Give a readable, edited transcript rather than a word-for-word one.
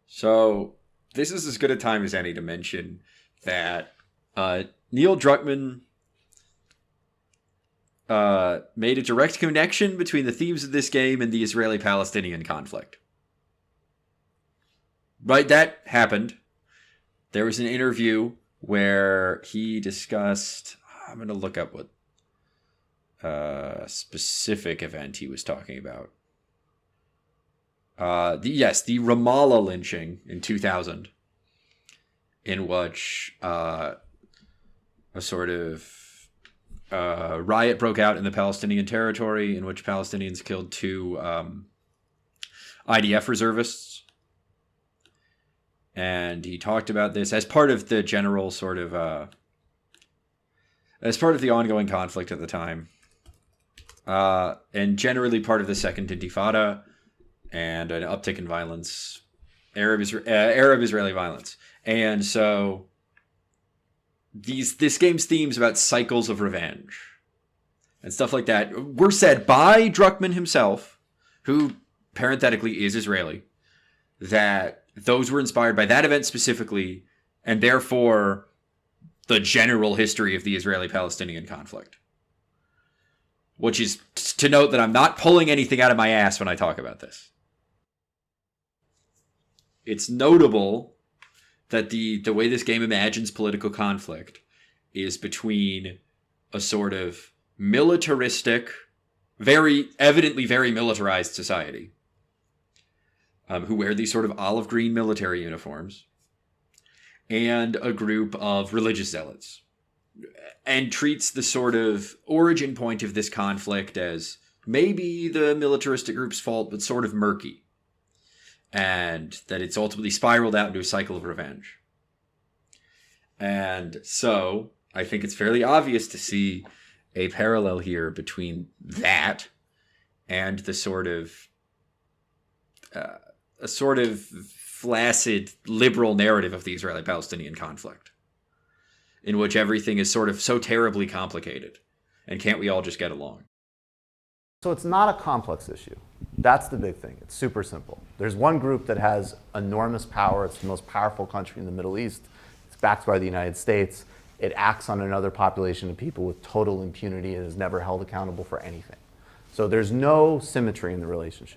So this is as good a time as any to mention that Neil Druckmann made a direct connection between the themes of this game and the Israeli-Palestinian conflict. Right, that happened. There was an interview where he discussed... I'm going to look up what specific event he was talking about. The Ramallah lynching in 2000, in which a sort of riot broke out in the Palestinian territory, in which Palestinians killed two IDF reservists. And he talked about this as part of the general sort of, as part of the ongoing conflict at the time. And generally part of the Second Intifada and an uptick in violence, Arab-Israeli violence. And so this game's themes about cycles of revenge and stuff like that were said by Druckmann himself, who parenthetically is Israeli, that those were inspired by that event specifically, and therefore the general history of the Israeli-Palestinian conflict. Which is to note that I'm not pulling anything out of my ass when I talk about this. It's notable that the way this game imagines political conflict is between a sort of militaristic, very evidently very militarized society, who wear these sort of olive green military uniforms, and a group of religious zealots, and treats the sort of origin point of this conflict as maybe the militaristic group's fault, but sort of murky, and that it's ultimately spiraled out into a cycle of revenge. And so I think it's fairly obvious to see a parallel here between that and the sort of a sort of flaccid liberal narrative of the Israeli-Palestinian conflict, in which everything is sort of so terribly complicated, and can't we all just get along? So it's not a complex issue. That's the big thing. It's super simple. There's one group that has enormous power. It's the most powerful country in the Middle East. It's backed by the United States. It acts on another population of people with total impunity and is never held accountable for anything. So there's no symmetry in the relationship.